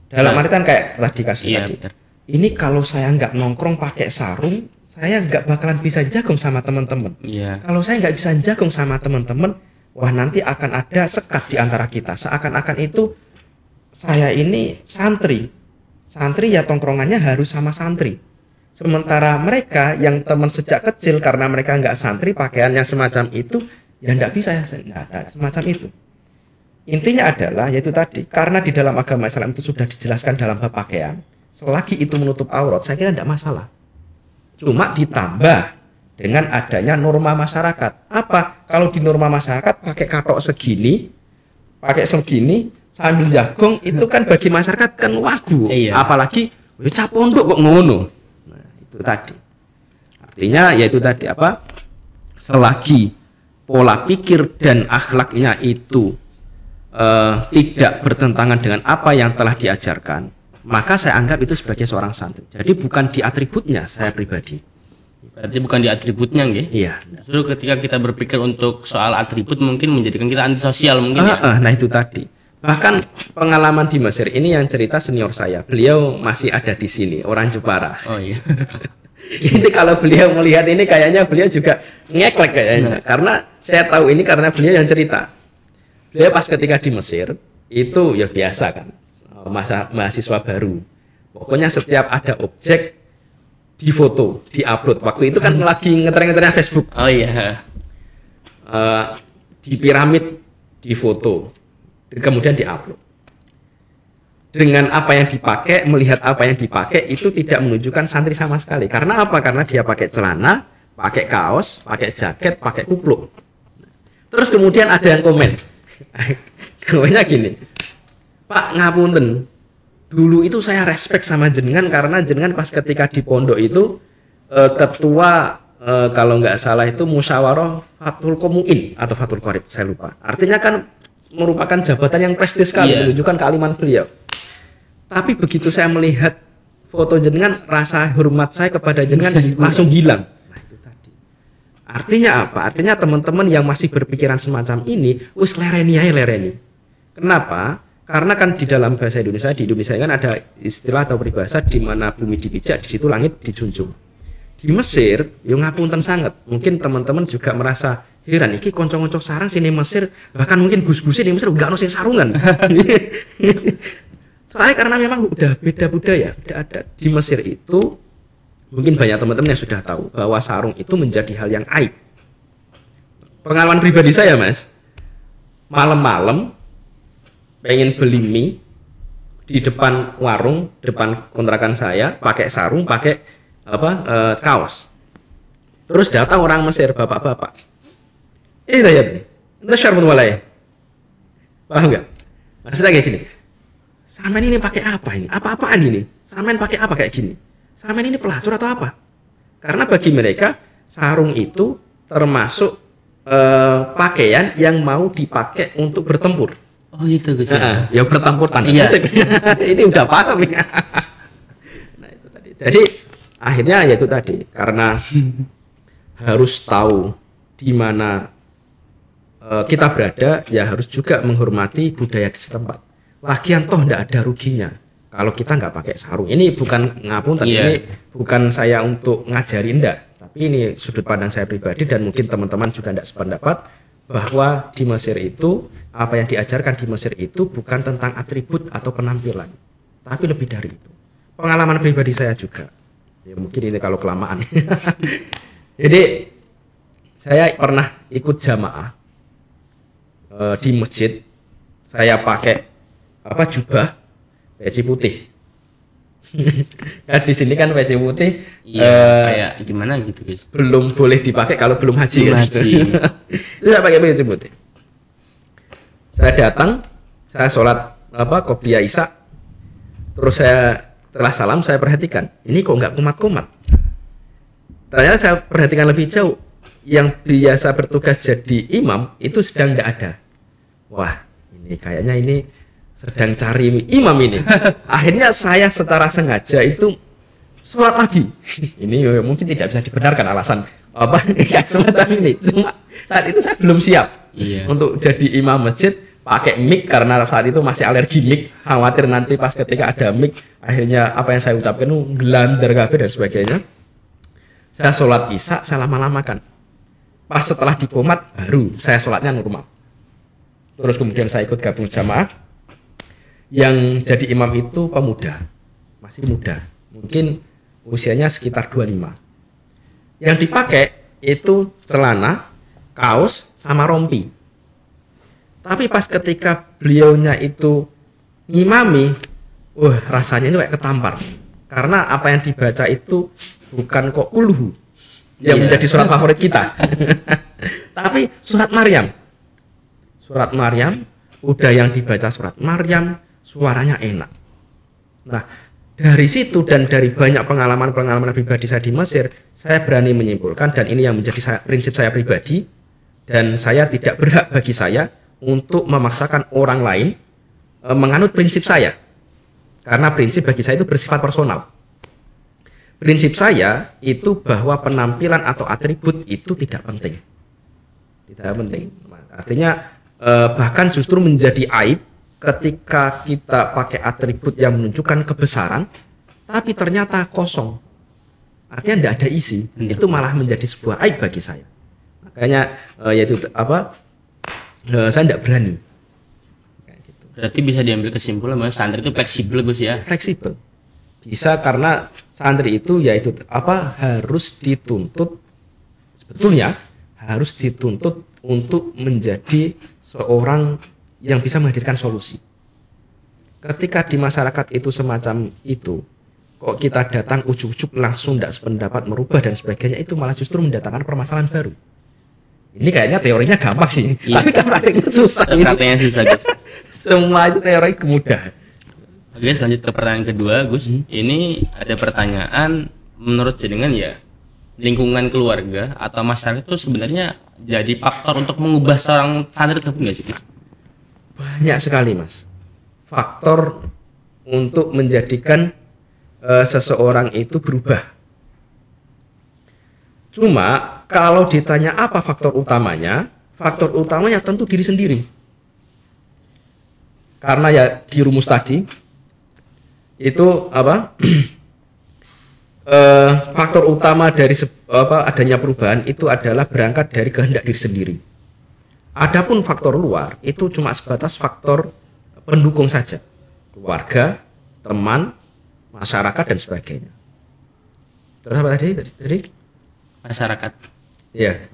Dalam artian kayak tadi kasus tadi. Betul. Ini kalau saya nggak nongkrong pakai sarung, saya nggak bakalan bisa jagung sama teman-teman. Kalau saya nggak bisa jagung sama teman-teman, wah nanti akan ada sekat di antara kita. Seakan-akan itu saya ini santri. Santri ya tongkrongannya harus sama santri. Sementara mereka yang teman sejak kecil karena mereka nggak santri, pakaiannya semacam itu, ya nggak bisa ya, semacam itu. Intinya adalah yaitu tadi, karena di dalam agama Islam itu sudah dijelaskan dalam bab pakaian, selagi itu menutup aurat, saya kira tidak masalah. Cuma ditambah dengan adanya norma masyarakat. Apa? Kalau di norma masyarakat pakai katok segini, sambil jagung, itu kan bagi masyarakat kan wagu. Apalagi cap pondok kok ngono. Nah, itu tadi. Artinya yaitu tadi selagi pola pikir dan akhlaknya itu tidak bertentangan dengan apa yang telah diajarkan, maka saya anggap itu sebagai seorang santri. Jadi bukan di atributnya saya pribadi. Berarti bukan di atributnya nggih? Iya. Justru ketika kita berpikir untuk soal atribut mungkin menjadikan kita antisosial mungkin ya. Nah itu tadi. Bahkan pengalaman di Mesir ini yang cerita senior saya. Beliau masih ada di sini, orang Jepara. Oh iya. Ini kalau beliau melihat ini kayaknya beliau juga ngeklek kayaknya. Karena saya tahu ini karena beliau yang cerita. Beliau pas ketika di Mesir itu ya biasa kan, mahasiswa baru. Pokoknya setiap ada objek di foto, di upload. Waktu itu kan lagi ngetren-ngetrennya Facebook. Oh iya. Di piramid di foto, kemudian di upload. Dengan apa yang dipakai, melihat apa yang dipakai itu tidak menunjukkan santri sama sekali. Karena apa? Karena dia pakai celana, pakai kaos, pakai jaket, pakai kupluk. Terus kemudian ada yang komen. Komennya gini, Pak ngapunten, dulu itu saya respect sama jenengan karena jenengan pas ketika di pondok itu ketua kalau nggak salah itu musyawarah Fathul Komuin atau Fathul Qorib, saya lupa. Artinya kan merupakan jabatan yang prestis sekali, menunjukkan kealiman beliau. Tapi begitu saya melihat foto jenengan, rasa hormat saya kepada jenengan langsung hilang. Artinya apa? Artinya teman-teman yang masih berpikiran semacam ini, wis lereni. Kenapa? Karena kan di dalam bahasa Indonesia, di Indonesia kan ada istilah atau peribahasa di mana bumi dipijak, di situ langit dijunjung. Di Mesir, yo ngapunten sangat. Mungkin teman-teman juga merasa heran, iki konco-konco sarang sini Mesir, bahkan mungkin gus-gusin di Mesir enggak ono sing sarungan. Soalnya karena memang udah beda budaya, udah ada di Mesir itu. Mungkin banyak teman-teman yang sudah tahu bahwa sarung itu menjadi hal yang aib. Pengalaman pribadi saya, Mas, malam-malam pengen beli mie di depan warung, depan kontrakan saya, pakai sarung, pakai kaos. Terus datang orang Mesir, bapak-bapak. Saya itu syarmun walaya. Paham nggak? Maksudnya kayak gini. Sampean ini pakai apa ini? Apa-apaan ini? Sampean pakai apa kayak gini? sampean ini pelacur atau apa? Karena bagi mereka sarung itu termasuk pakaian yang mau dipakai untuk bertempur. Oh gitu Gus. Ya bertempur tanda Iya. kutip. Ini udah paham ya. Nah itu tadi. Jadi akhirnya ya itu tadi, karena harus tahu di mana kita berada, ya harus juga menghormati budaya setempat. Lagian toh nggak ada ruginya kalau kita nggak pakai sarung. Ini bukan ngapunten, Iya. ini bukan saya untuk ngajari, enggak. Tapi ini sudut pandang saya pribadi dan mungkin teman-teman juga tidak sependapat bahwa di Mesir itu apa yang diajarkan di Mesir itu bukan tentang atribut atau penampilan, tapi lebih dari itu. Pengalaman pribadi saya juga. Ya mungkin ini kalau kelamaan. Jadi saya pernah ikut jamaah di masjid. Saya pakai jubah peci putih. Nah, di sini kan peci putih Kayak gimana gitu Gus. belum boleh dipakai kalau belum haji. Belum kan? haji. Itu saya pakai peci putih. Saya datang, saya sholat qobliyah isya, terus saya setelah salam saya perhatikan, ini kok nggak kumat-kumat. Ternyata saya perhatikan lebih jauh, yang biasa bertugas jadi imam itu sedang nggak ada. Wah, ini kayaknya ini sedang cari imam ini. Akhirnya saya secara sengaja itu sholat lagi. Ini mungkin tidak bisa dibenarkan alasan ya, semacam ini. Cuma saat itu saya belum siap untuk jadi imam masjid, pakai mic karena saat itu masih alergi mic, khawatir nanti pas ketika ada mic akhirnya apa yang saya ucapkan itu gelander kabeh dan sebagainya. Saya sholat isya, saya lama-lamakan. Pas setelah dikomat baru saya sholatnya normal. Terus kemudian saya ikut gabung jamaah. Yang jadi imam itu pemuda, masih muda, mungkin usianya sekitar 25. Yang dipakai itu celana, kaos, sama rompi. Tapi pas ketika beliaunya itu ngimami, rasanya itu kayak ketampar. Karena apa yang dibaca itu bukan kok kulhu yang menjadi surat favorit kita, tapi surat Maryam. Surat Maryam, udah yang dibaca surat Maryam, suaranya enak. Nah, dari situ dan dari banyak pengalaman-pengalaman pribadi saya di Mesir, saya berani menyimpulkan, dan ini yang menjadi prinsip saya pribadi, dan saya tidak berhak bagi saya untuk memaksakan orang lain menganut prinsip saya. Karena prinsip bagi saya itu bersifat personal. Prinsip saya itu bahwa penampilan atau atribut itu tidak penting. Tidak penting. Artinya bahkan justru menjadi aib ketika kita pakai atribut yang menunjukkan kebesaran, tapi ternyata kosong. Artinya tidak ada isi. Itu malah menjadi sebuah aib bagi saya. Makanya yaitu saya tidak berani. Kayak gitu. Berarti bisa diambil kesimpulan bahwa santri itu fleksibel Gus ya? Fleksibel. Bisa, karena santri itu yaitu harus dituntut, sebetulnya harus dituntut untuk menjadi seorang yang bisa menghadirkan solusi. Ketika di masyarakat itu semacam itu, kok kita datang ujuk-ujuk langsung tidak sependapat, merubah dan sebagainya, itu malah justru mendatangkan permasalahan baru. Ini kayaknya teorinya gampang sih, tapi kan prakteknya susah. Prakteknya susah Gus. Semua itu teori kemudahan. Oke, lanjut ke pertanyaan kedua Gus. Ini ada pertanyaan, menurut jenengan ya, lingkungan keluarga atau masyarakat itu sebenarnya jadi faktor untuk mengubah seorang santri tersebut nggak sih? Banyak sekali Mas, faktor untuk menjadikan seseorang itu berubah. Cuma kalau ditanya apa faktor utamanya tentu diri sendiri. Karena ya di rumus tadi itu faktor utama dari adanya perubahan itu adalah berangkat dari kehendak diri sendiri. Adapun faktor luar itu cuma sebatas faktor pendukung saja, keluarga, teman, masyarakat dan sebagainya. Terus apa tadi? Masyarakat. Ya,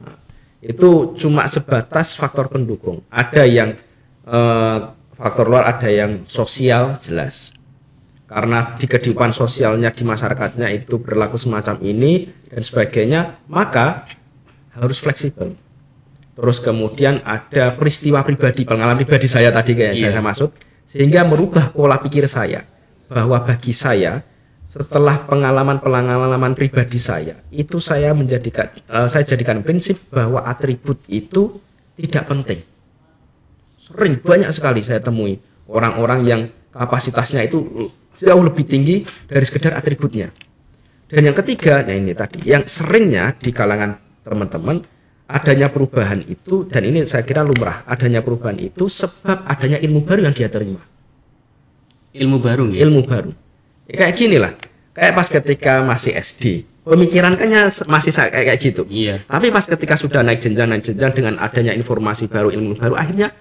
itu cuma sebatas faktor pendukung. Ada yang faktor luar, ada yang sosial jelas. Karena di kehidupan sosialnya di masyarakatnya itu berlaku semacam ini dan sebagainya, maka harus fleksibel. Terus kemudian ada peristiwa pribadi, pengalaman pribadi saya tadi kayak saya maksud, sehingga merubah pola pikir saya bahwa bagi saya setelah pengalaman pribadi saya, itu saya jadikan prinsip bahwa atribut itu tidak penting. Sering banyak sekali saya temui orang-orang yang kapasitasnya itu jauh lebih tinggi dari sekedar atributnya. Dan yang ketiga, nah ini tadi, yang seringnya di kalangan teman-teman adanya perubahan itu, dan ini saya kira lumrah, adanya perubahan itu sebab adanya ilmu baru yang dia terima. Ilmu baru ya? Ilmu baru. Ya, kayak gini lah, kayak pas ketika masih SD, pemikiran kayaknya masih kayak gitu. Iya. Tapi pas ketika sudah naik jenjang dengan adanya informasi baru, ilmu baru, akhirnya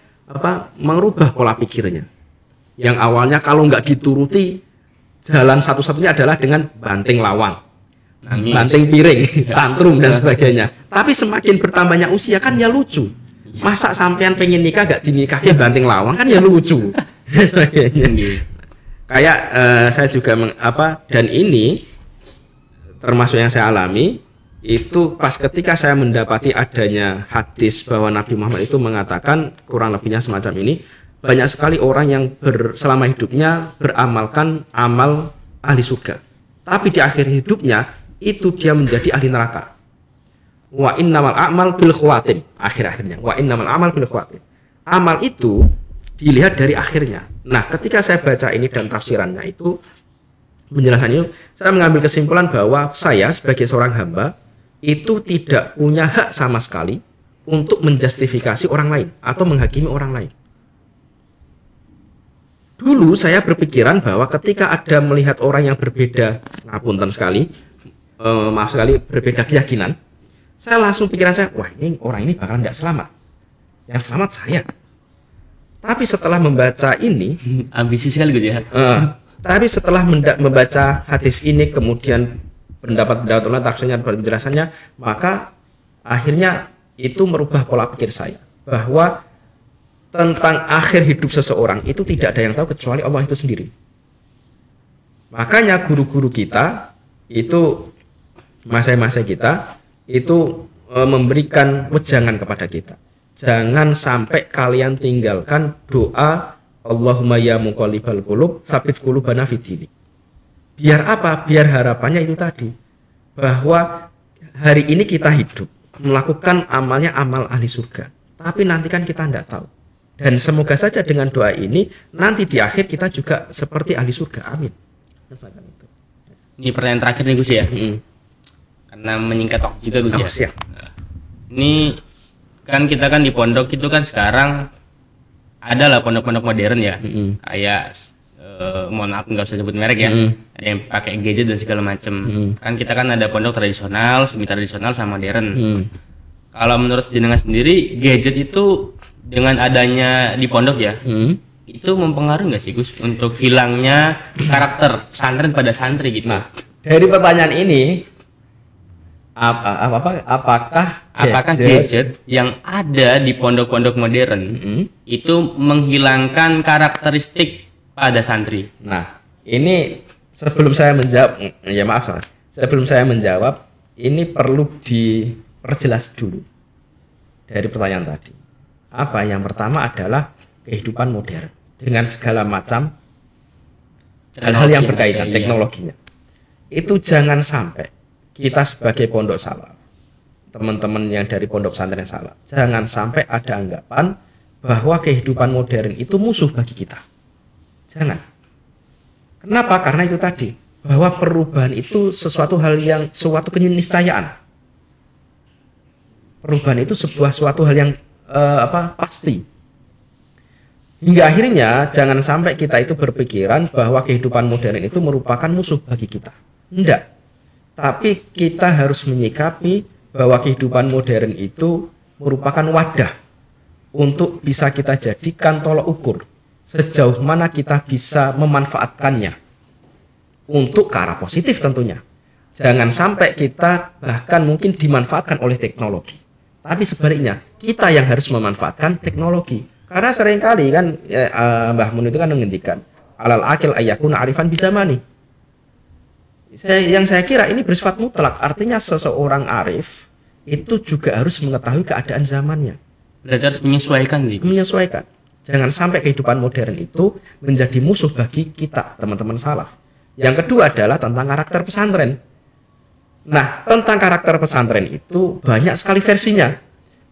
merubah pola pikirnya. Yang awalnya kalau nggak dituruti, jalan satu-satunya adalah dengan banting lawang, banting piring, tantrum dan sebagainya. Tapi semakin bertambahnya usia kan ya lucu. Masa sampean pengen nikah gak dinikahin banting lawang kan ya lucu. Sebagainya. Kayak saya juga dan ini termasuk yang saya alami itu pas ketika saya mendapati adanya hadis bahwa Nabi Muhammad itu mengatakan kurang lebihnya semacam ini. Banyak sekali orang yang selama hidupnya beramalkan amal ahli surga, tapi di akhir hidupnya itu dia menjadi ahli neraka. Wa innamal a'mal bil khawatim, akhir-akhirnya. Wa innamal a'mal bil khawatim. Amal itu dilihat dari akhirnya. Nah, ketika saya baca ini dan tafsirannya itu menjelaskan itu, saya mengambil kesimpulan bahwa saya sebagai seorang hamba itu tidak punya hak sama sekali untuk menjustifikasi orang lain atau menghakimi orang lain. Dulu saya berpikiran bahwa ketika ada melihat orang yang berbeda, ngapunten sekali, berbeda keyakinan, saya langsung pikiran saya, wah ini orang ini bakalan nggak selamat, yang selamat saya. Tapi setelah membaca ini, ambisi sekali gitu ya. Tapi setelah membaca hadis ini, kemudian pendapat ulama, tafsirnya, penjelasannya, maka akhirnya itu merubah pola pikir saya bahwa tentang akhir hidup seseorang itu tidak ada yang tahu kecuali Allah itu sendiri. Makanya guru-guru kita itu, masai-masai kita itu memberikan wejangan kepada kita. Jangan sampai kalian tinggalkan doa Allahumma ya muqallibal qulub tsabit qulubana fid din. Biar apa? Biar harapannya itu tadi, bahwa hari ini kita hidup melakukan amalnya amal ahli surga, tapi nanti kan kita tidak tahu. Dan semoga saja dengan doa ini nanti di akhir kita juga seperti ahli surga. Amin. Ini pertanyaan terakhir nih Gus ya. Karena menyingkat waktu juga Gus ya. Ini kan kita kan di pondok itu kan sekarang ada lah pondok-pondok modern ya. Kayak mohon maaf nggak usah sebut merek ya. Ada yang pakai gadget dan segala macam. Kan kita kan ada pondok tradisional, semi tradisional sama modern. Kalau menurut jenengan sendiri, gadget itu dengan adanya di pondok ya, itu mempengaruhi nggak sih Gus untuk hilangnya karakter pesantren pada santri gitu? Nah, dari pertanyaan ini, apakah gadget yang ada di pondok-pondok modern itu menghilangkan karakteristik pada santri? Nah, ini sebelum saya menjawab, ya maaf Mas, sebelum saya menjawab, ini perlu diperjelas dulu dari pertanyaan tadi. Apa yang pertama adalah kehidupan modern dengan segala macam hal-hal yang berkaitan teknologinya. Itu jangan sampai kita sebagai pondok salaf, teman-teman yang dari pondok pesantren salaf, jangan sampai ada anggapan bahwa kehidupan modern itu musuh bagi kita. Jangan. Kenapa? Karena itu tadi, bahwa perubahan itu suatu keniscayaan. Perubahan itu suatu hal yang pasti. Hingga akhirnya jangan sampai kita itu berpikiran bahwa kehidupan modern itu merupakan musuh bagi kita. Enggak. Tapi kita harus menyikapi bahwa kehidupan modern itu merupakan wadah untuk bisa kita jadikan tolok ukur sejauh mana kita bisa memanfaatkannya untuk ke arah positif tentunya. Jangan sampai kita bahkan mungkin dimanfaatkan oleh teknologi. Tapi sebaliknya, kita yang harus memanfaatkan teknologi. Karena seringkali kan Mbah Mun itu kan menghentikan alal akil ayyakuna arifan bizamani. Yang saya kira ini bersifat mutlak, artinya seseorang arif itu juga harus mengetahui keadaan zamannya. Berarti harus menyesuaikan nih. Menyesuaikan. Jangan sampai kehidupan modern itu menjadi musuh bagi kita, teman-teman salaf. Yang kedua adalah tentang karakter pesantren. Nah, tentang karakter pesantren itu banyak sekali versinya.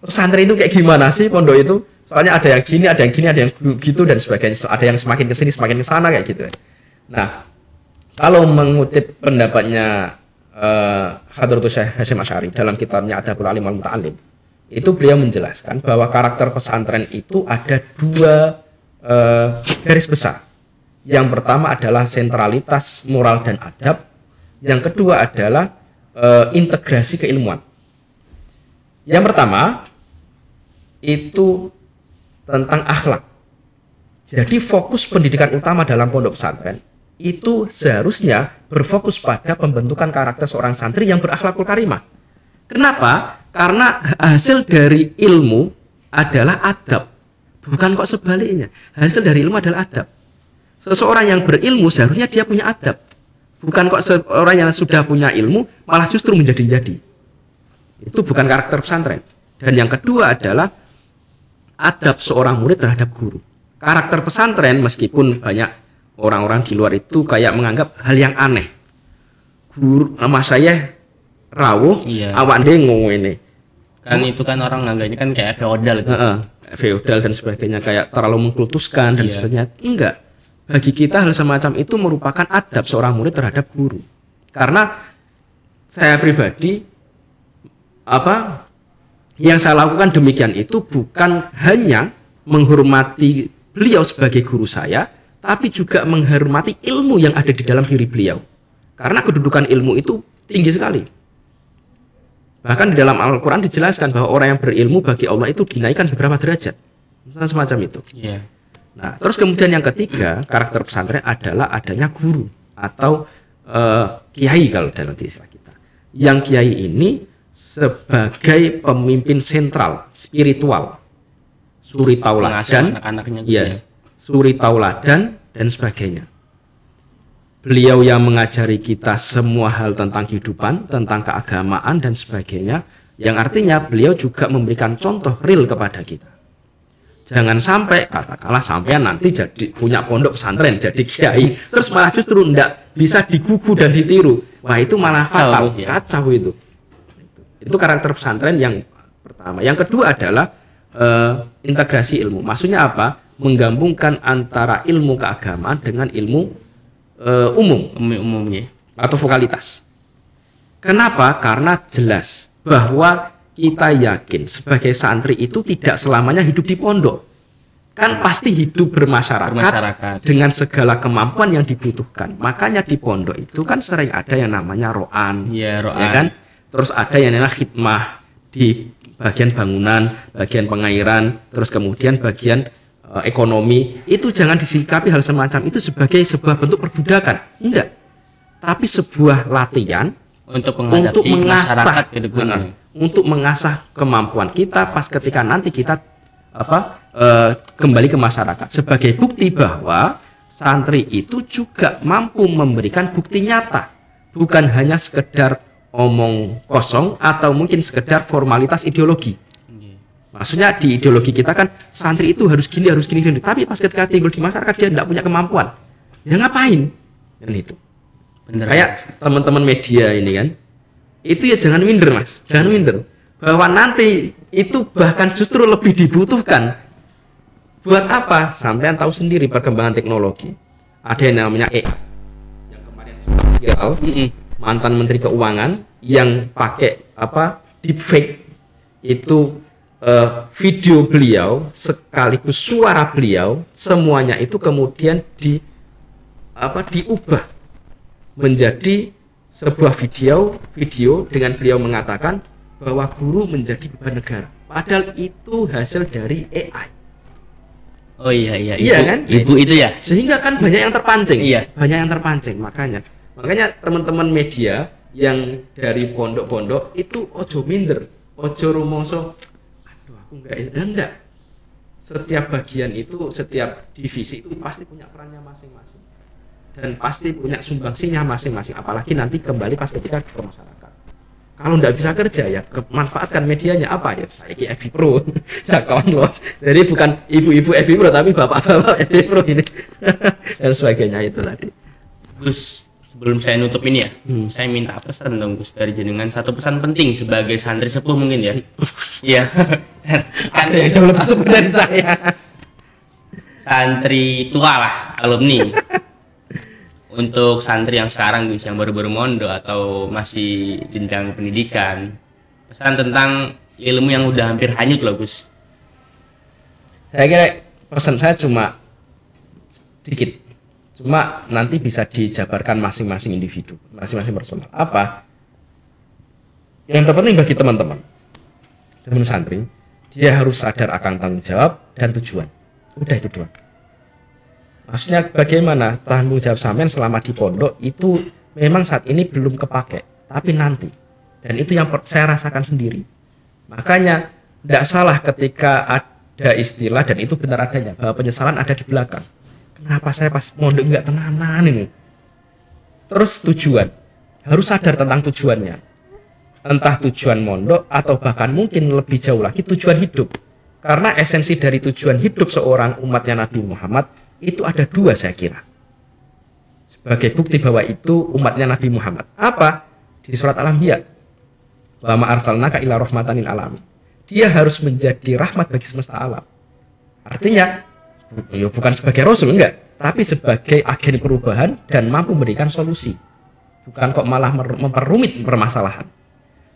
Pesantren itu kayak gimana sih pondok itu? Soalnya ada yang gini, ada yang gini, ada yang gitu dan sebagainya. Ada yang semakin ke sini, semakin ke sana kayak gitu. Nah, kalau mengutip pendapatnya Hadratus Syekh Hasyim Asy'ari dalam kitabnya Adabul Alim wal Muta'allim, itu beliau menjelaskan bahwa karakter pesantren itu ada dua garis besar. Yang pertama adalah sentralitas moral dan adab. Yang kedua adalah integrasi keilmuan. Yang pertama itu tentang akhlak. Jadi fokus pendidikan utama dalam pondok pesantren itu seharusnya berfokus pada pembentukan karakter seorang santri yang berakhlakul karimah. Kenapa? Karena hasil dari ilmu adalah adab. Bukan kok sebaliknya. Hasil dari ilmu adalah adab. Seseorang yang berilmu seharusnya dia punya adab. Bukan kok seorang yang sudah punya ilmu malah justru menjadi-jadi. Itu bukan karakter pesantren. Dan yang kedua adalah adab seorang murid terhadap guru. Karakter pesantren meskipun banyak orang-orang di luar itu kayak menganggap hal yang aneh. Guru nama saya rawuh, awak dengo ini. Kan itu kan orang nganggapnya kan kayak feodal itu. Feodal dan sebagainya, kayak terlalu mengkultuskan dan sebagainya. Enggak. Bagi kita hal semacam itu merupakan adab seorang murid terhadap guru. Karena saya pribadi yang saya lakukan demikian itu bukan hanya menghormati beliau sebagai guru saya, tapi juga menghormati ilmu yang ada di dalam diri beliau. Karena kedudukan ilmu itu tinggi sekali. Bahkan di dalam Al-Quran dijelaskan bahwa orang yang berilmu bagi Allah itu dinaikkan beberapa derajat. Misalnya semacam itu. Nah, terus kemudian yang ketiga, karakter pesantren adalah adanya guru atau kiai kalau dalam istilah kita. Yang kiai ini sebagai pemimpin sentral, spiritual, suri tauladan, suri tauladan dan sebagainya. Beliau yang mengajari kita semua hal tentang kehidupan, tentang keagamaan dan sebagainya, yang artinya beliau juga memberikan contoh real kepada kita. Jangan sampai katakanlah sampean nanti jadi punya pondok pesantren, jadi kiai, terus malah justru tidak bisa digugu dan ditiru. Wah, itu malah fatal, kacau itu. Itu karakter pesantren yang pertama. Yang kedua adalah integrasi ilmu. Maksudnya apa? Menggabungkan antara ilmu keagamaan dengan ilmu umumnya atau vokalitas. Kenapa? Karena jelas bahwa kita yakin sebagai santri itu tidak selamanya hidup di pondok. Kan pasti hidup bermasyarakat dengan segala kemampuan yang dibutuhkan. Makanya di pondok itu kan sering ada yang namanya ro'an, ya kan? Terus ada yang namanya khidmah di bagian bangunan, bagian pengairan, terus kemudian bagian ekonomi. Itu jangan disikapi hal semacam itu sebagai sebuah bentuk perbudakan. Enggak. Tapi sebuah latihan untuk mengasah untuk mengasah kemampuan kita pas ketika nanti kita kembali ke masyarakat, sebagai bukti bahwa santri itu juga mampu memberikan bukti nyata, bukan hanya sekedar omong kosong atau mungkin sekedar formalitas ideologi. Maksudnya di ideologi kita kan santri itu harus gini, tapi pas ketika tinggal di masyarakat dia tidak punya kemampuan, ya ngapain? Dan itu kayak teman-teman media ini kan, itu ya jangan minder mas, jangan minder bahwa nanti itu bahkan justru lebih dibutuhkan. Buat apa? Sampean tahu sendiri perkembangan teknologi. Ada yang namanya AI yang kemarin sempat viral, mantan Menteri Keuangan yang pakai deepfake itu, video beliau sekaligus suara beliau semuanya itu kemudian diubah menjadi sebuah video dengan beliau mengatakan bahwa guru menjadi beban negara, padahal itu hasil dari AI. Oh iya kan? Ibu itu ya. Sehingga kan banyak yang terpancing. Banyak yang terpancing. Makanya teman-teman media yang dari pondok-pondok itu ojo minder, ojo rumongso. Aduh, aku enggak. Setiap bagian itu, setiap divisi itu pasti punya perannya masing-masing. Dan pasti punya sumbangsinya masing-masing, apalagi nanti kembali pas ketika ke masyarakat. Kalau tidak bisa kerja ya manfaatkan medianya apa ya, saya FB Pro, jakawan los. Jadi bukan ibu-ibu FB Pro tapi bapak-bapak FB Pro ini dan sebagainya itu tadi. Gus, sebelum saya nutup ini ya, saya minta pesan dong Gus dari jenengan, satu pesan penting sebagai santri sepuh mungkin ya. Iya. Kan yang jauh lebih sepuh dari saya. Santri tua lah, alumni. Untuk santri yang sekarang Gus, yang baru-baru mondok atau masih jenjang pendidikan, pesan tentang ilmu yang udah hampir hanyut loh Gus. Saya kira pesan saya cuma sedikit, cuma nanti bisa dijabarkan masing-masing individu, masing-masing personal. Apa yang terpenting bagi teman-teman santri, dia harus sadar akan tanggung jawab dan tujuan. Udah itu doang. Maksudnya bagaimana tanggung jawab sampean selama di pondok itu memang saat ini belum kepake, tapi nanti. Dan itu yang saya rasakan sendiri. Makanya tidak salah ketika ada istilah, dan itu benar adanya, bahwa penyesalan ada di belakang. Kenapa saya pas mondok nggak tenanan ini? Terus tujuan, harus sadar tentang tujuannya. Entah tujuan mondok atau bahkan mungkin lebih jauh lagi tujuan hidup. Karena esensi dari tujuan hidup seorang umatnya Nabi Muhammad itu ada dua saya kira. Sebagai bukti bahwa itu umatnya Nabi Muhammad. Apa? Di surat Al-Anbiya. Wa ma arsalnaka illa rahmatan lil alamin. Dia harus menjadi rahmat bagi semesta alam. Artinya, ya bukan sebagai rasul, enggak, tapi sebagai agen perubahan dan mampu memberikan solusi. Bukan kok malah memperumit permasalahan.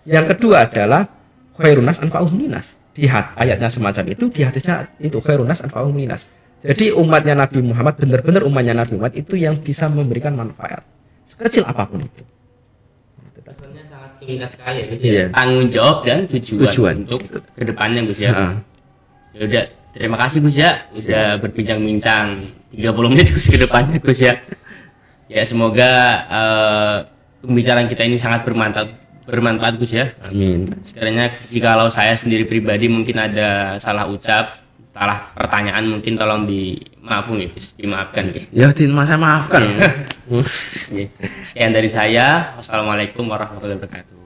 Yang kedua adalah khairun nas anfa'uhum linnas. Di ayatnya semacam itu, di hadisnya itu khairun nas anfa'uhum linnas. Jadi umatnya Nabi Muhammad, benar-benar umatnya Nabi Muhammad itu yang bisa memberikan manfaat sekecil apapun itu. Pesannya sangat singkat sekali ya Gus ya. Tanggung jawab dan tujuan untuk kedepannya Gus ya. Ya udah, terima kasih Gus ya udah berbincang-bincang 30 menit Gus ke depannya Gus ya. Ya semoga pembicaraan kita ini sangat bermanfaat Gus ya. Amin. Sekiranya jikalau saya sendiri pribadi mungkin ada salah ucap, salah pertanyaan, mungkin tolong dimaafkan ya Gus, dimaafkan ya. Ya, saya maafkan. Sekian dari saya. Wassalamualaikum warahmatullahi wabarakatuh.